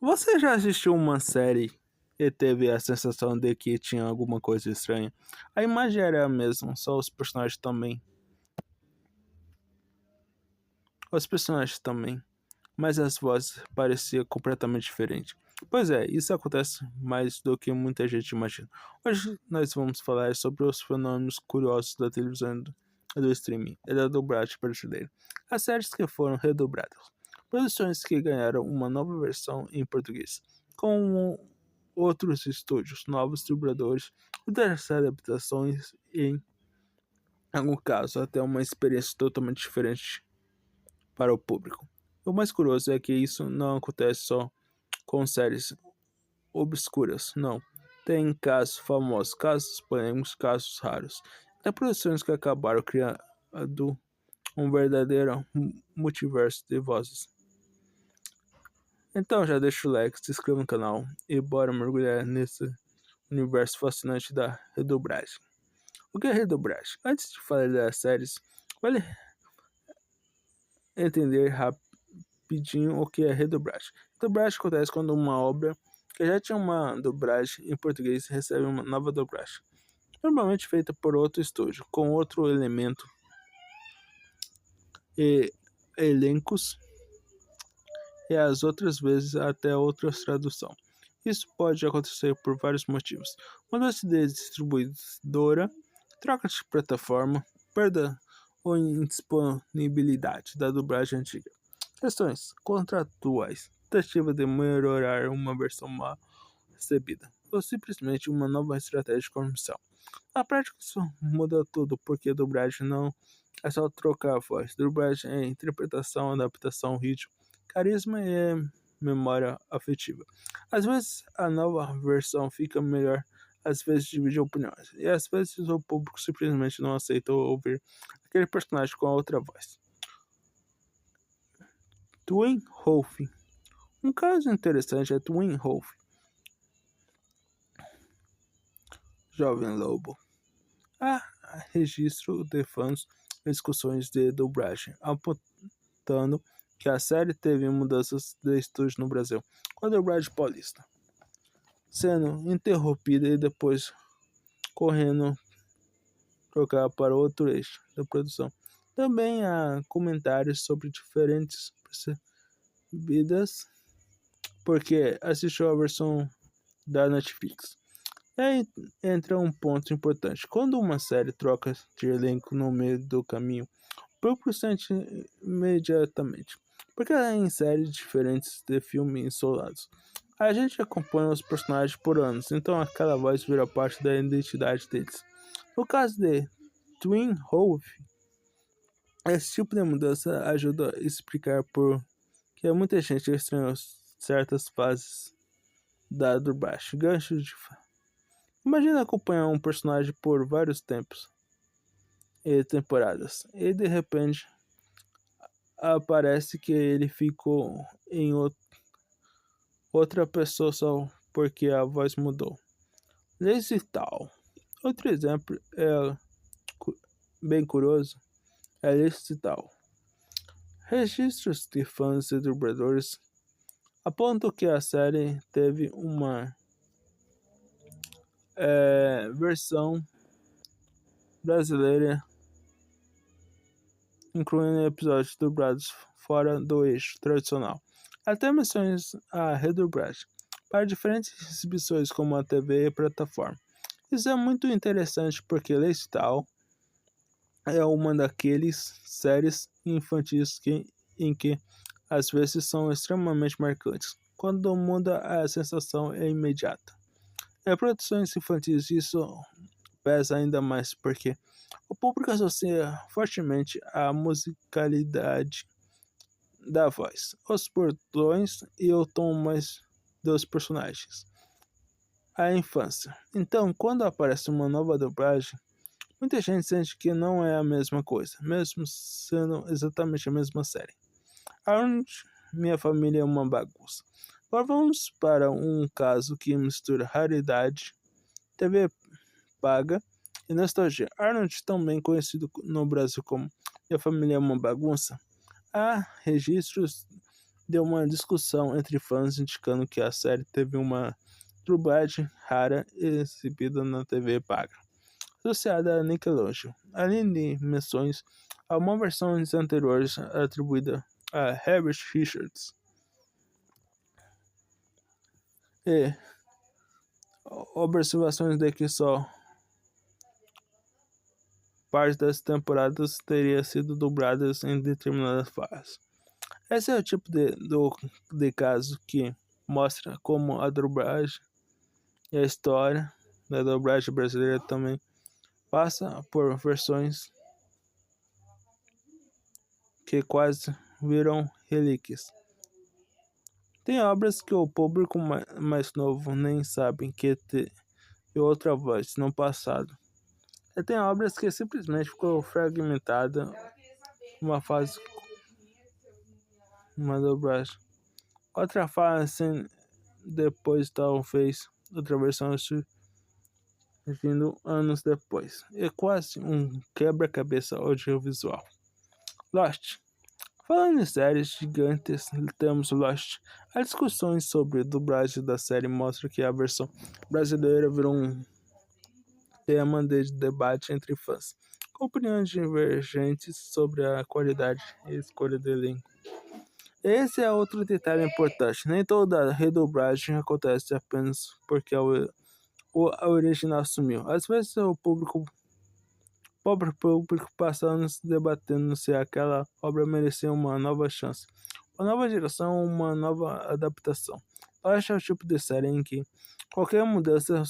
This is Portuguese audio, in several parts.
Você já assistiu uma série e teve a sensação de que tinha alguma coisa estranha? A imagem era a mesma, só os personagens também. Os personagens também, mas as vozes pareciam completamente diferentes. Pois é, isso acontece mais do que muita gente imagina. Hoje nós vamos falar sobre os fenômenos curiosos da televisão do streaming e da dublagem brasileira. As séries que foram redobradas, produções que ganharam uma nova versão em português, com outros estúdios, novos dubladores, outras adaptações e, em algum caso, até uma experiência totalmente diferente para o público. O mais curioso é que isso não acontece só com séries obscuras, não. Tem casos famosos, casos polêmicos, casos raros. Até produções que acabaram criando um verdadeiro multiverso de vozes. Então já deixa o like, se inscreva no canal e bora mergulhar nesse universo fascinante da redobragem. O que é redobragem? Antes de falar das séries, vale entender rapidinho o que é redobragem. Redobragem acontece quando uma obra que já tinha uma dublagem em português recebe uma nova dublagem, normalmente feita por outro estúdio, com outro elemento e elencos, e as outras vezes até outra tradução. Isso pode acontecer por vários motivos: mudança de distribuidora, troca de plataforma, perda ou indisponibilidade da dublagem antiga, questões contratuais, tentativa de melhorar uma versão mal recebida, ou simplesmente uma nova estratégia comercial. Na prática, isso muda tudo, porque dublagem não é só trocar a voz. Dublagem é interpretação, adaptação, ritmo, carisma e memória afetiva. Às vezes a nova versão fica melhor, às vezes divide opiniões, e às vezes o público simplesmente não aceita ouvir aquele personagem com a outra voz. Twin Wolf. Um caso interessante é Twin Wolf, Jovem Lobo. Há registro de fãs e discussões de dublagem, apontando que a série teve mudanças de estúdio no Brasil, com a dublagem paulista sendo interrompida e depois correndo trocar para outro eixo da produção. Também há comentários sobre diferentes percebidas porque assistiu a versão da Netflix. E aí entra um ponto importante. Quando uma série troca de elenco no meio do caminho, o público sente imediatamente, porque é em séries diferentes de filmes isolados. A gente acompanha os personagens por anos, então aquela voz vira parte da identidade deles. No caso de Twin Wolf, esse tipo de mudança ajuda a explicar por que muita gente estranhou certas fases da dublagem. Ganchos de Imagina acompanhar um personagem por vários tempos e temporadas, e de repente aparece que ele ficou em outra pessoa só porque a voz mudou. Lazy Tal. Outro exemplo bem curioso é Lazy Tal. Registros de fãs e dubladores apontam que a série teve uma versão brasileira, incluindo episódios dublados fora do eixo tradicional, até menções a redublagem para diferentes exibições como a TV e plataforma. Isso é muito interessante porque Lazy Tal é uma daqueles séries infantis em que às vezes são extremamente marcantes. Quando muda, a sensação é imediata. Em produções infantis isso pesa ainda mais porque o público associa fortemente a musicalidade da voz, os bordões e o tom mais dos personagens. A infância. Então, quando aparece uma nova dublagem, muita gente sente que não é a mesma coisa, mesmo sendo exatamente a mesma série. Arnold, Minha Família é uma Bagunça. Agora vamos para um caso que mistura raridade, TV paga e nostalgia. Arnold, também conhecido no Brasil como Minha Família é uma Bagunça, há registros deu uma discussão entre fãs indicando que a série teve uma dublagem rara exibida na TV paga, associada a Nickelodeon, além de menções a uma versão anteriores atribuída a Herbert Richards. E observações de que só parte das temporadas teria sido dubladas em determinadas fases. Esse é o tipo de caso que mostra como a dublagem e a história da dublagem brasileira também passa por versões que quase viram relíquias. Tem obras que o público mais novo nem sabe que teve outra voz no passado. E tem obras que simplesmente ficou fragmentada uma fase, uma dublagem. Outra fase depois talvez outra versão surgindo anos depois. É quase um quebra-cabeça audiovisual. Lost. Falando em séries gigantes, temos Lost. As discussões sobre a dublagem da série mostram que a versão brasileira virou um tema de debate entre fãs, com opiniões divergentes sobre a qualidade e escolha do elenco. Esse é outro detalhe importante. Nem toda redublagem acontece apenas porque a original sumiu. Às vezes o pobre público passa anos debatendo se aquela obra merecia uma nova chance, uma nova direção, uma nova adaptação. Eu acho é o tipo de série em que qualquer mudança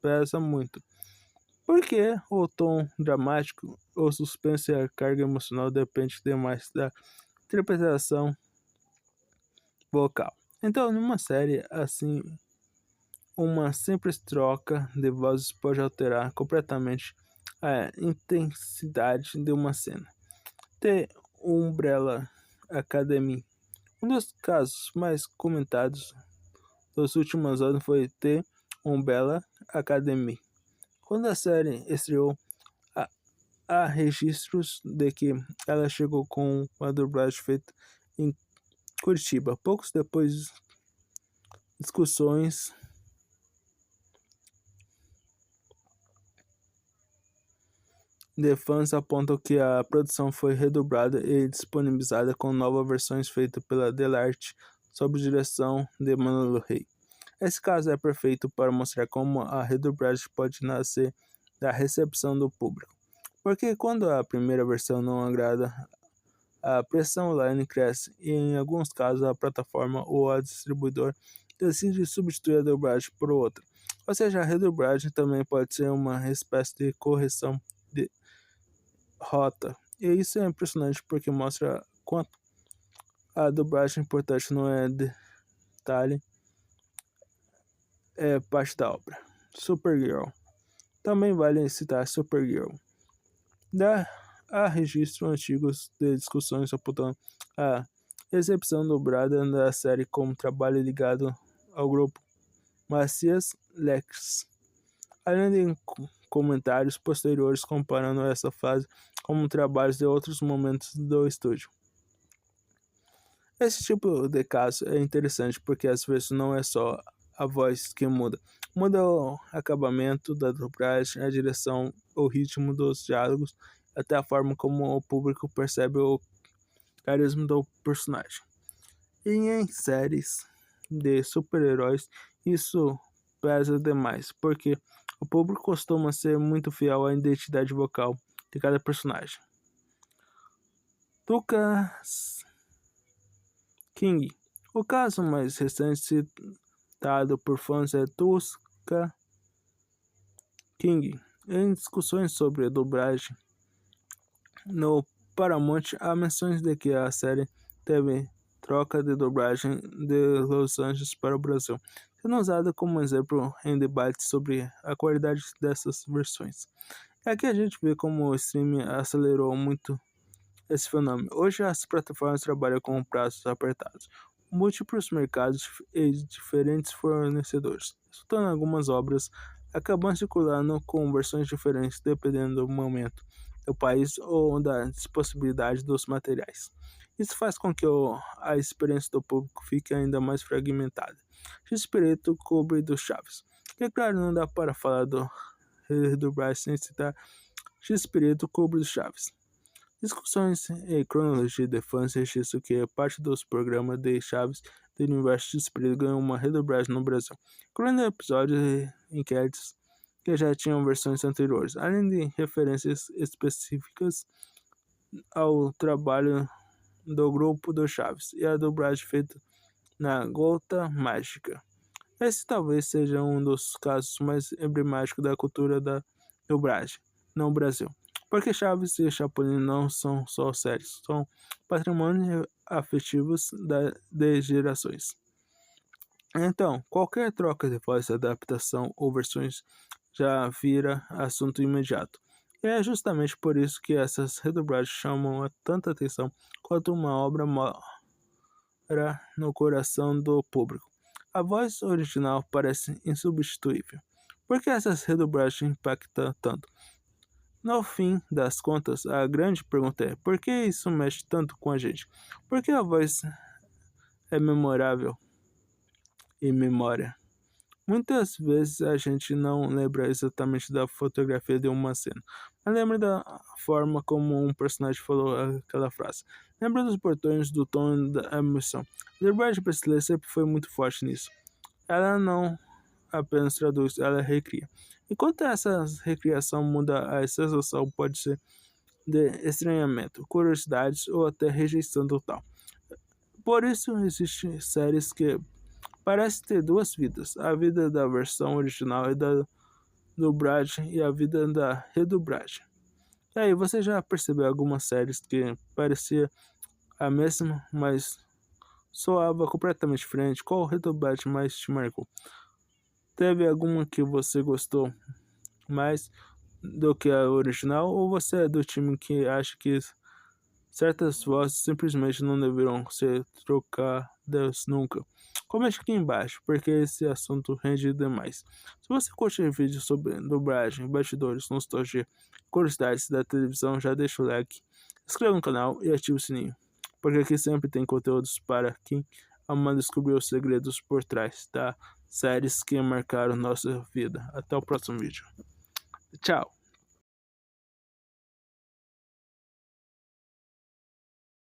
pesa muito, porque o tom dramático, o suspense e a carga emocional depende demais da interpretação vocal. Então, numa série assim, uma simples troca de vozes pode alterar completamente a intensidade de uma cena. The Umbrella Academy. Um dos casos mais comentados dos últimos anos foi The Umbrella Academy. Quando a série estreou, há registros de que ela chegou com uma dublagem feita em Curitiba. Poucos depois, discussões de fãs apontam que a produção foi redobrada e disponibilizada com novas versões feitas pela Delarte sob direção de Manolo Rey. Esse caso é perfeito para mostrar como a redobragem pode nascer da recepção do público, porque quando a primeira versão não agrada, a pressão online cresce e em alguns casos a plataforma ou a distribuidor decide substituir a dublagem por outra. Ou seja, a redublagem também pode ser uma espécie de correção de rota. E isso é impressionante porque mostra quanto a dublagem importante não é detalhe, é parte da obra. Supergirl. Também vale citar Supergirl. Há registros antigos de discussões apontando a exibição dobrada da série como trabalho ligado ao grupo Macias Lex, além de comentários posteriores comparando essa fase com trabalhos de outros momentos do estúdio. Esse tipo de caso é interessante porque às vezes não é só a voz que muda o acabamento da dublagem, a direção, o ritmo dos diálogos, até a forma como o público percebe o carisma do personagem. E em séries de super-heróis, isso pesa demais, porque o público costuma ser muito fiel à identidade vocal de cada personagem. Tuca King. O caso mais recente citado por fãs é Tuca King. Em discussões sobre a dublagem no Paramount, há menções de que a série teve troca de dublagem de Los Angeles para o Brasil, sendo usada como exemplo em debates sobre a qualidade dessas versões. Aqui a gente vê como o streaming acelerou muito esse fenômeno. Hoje as plataformas trabalham com prazos apertados, múltiplos mercados e diferentes fornecedores, resultando algumas obras acabam circulando com versões diferentes dependendo do momento, do país ou da disponibilidade dos materiais. Isso faz com que a experiência do público fique ainda mais fragmentada. X-Espírito cobre do Chaves. E claro, não dá para falar do Braz sem citar X-Espírito cobre do Chaves. Discussões e cronologia de fãs registram que parte dos programas de Chaves do universo X-Espírito ganhou uma redobragem no Brasil, incluindo episódios e enquetes que já tinham versões anteriores, além de referências específicas ao trabalho do grupo do Chaves e a dublagem feita na Gota Mágica. Esse talvez seja um dos casos mais emblemáticos da cultura da dublagem no Brasil, porque Chaves e Chapolin não são só séries, são patrimônios afetivos de gerações. Então, qualquer troca de voz, adaptação ou versões já vira assunto imediato. E é justamente por isso que essas redublagens chamam tanta atenção quanto uma obra mora no coração do público. A voz original parece insubstituível. Por que essas redublagens impactam tanto? No fim das contas, a grande pergunta é: por que isso mexe tanto com a gente? Por que a voz é memorável e memória? Muitas vezes a gente não lembra exatamente da fotografia de uma cena, mas lembra da forma como um personagem falou aquela frase. Lembra dos portões, do tom da emoção. A dublagem brasileira sempre foi muito forte nisso. Ela não apenas traduz, ela recria. Enquanto essa recriação muda, a sensação pode ser de estranhamento, curiosidades ou até rejeição total. Por isso existem séries que parecem ter duas vidas, a vida da versão original e da dublagem e a vida da redublagem. E aí, você já percebeu algumas séries que parecia a mesma, mas soava completamente diferente? Qual redublagem mais te marcou? Teve alguma que você gostou mais do que a original, ou você é do time que acha que certas vozes simplesmente não deverão ser trocadas nunca? Comente aqui embaixo, porque esse assunto rende demais. Se você curte vídeos sobre dublagem, bastidores, nostalgia, curiosidades da televisão, já deixa o like, se inscreva no canal e ative o sininho, porque aqui sempre tem conteúdos para quem ama descobrir os segredos por trás das séries que marcaram nossa vida. Até o próximo vídeo. Tchau!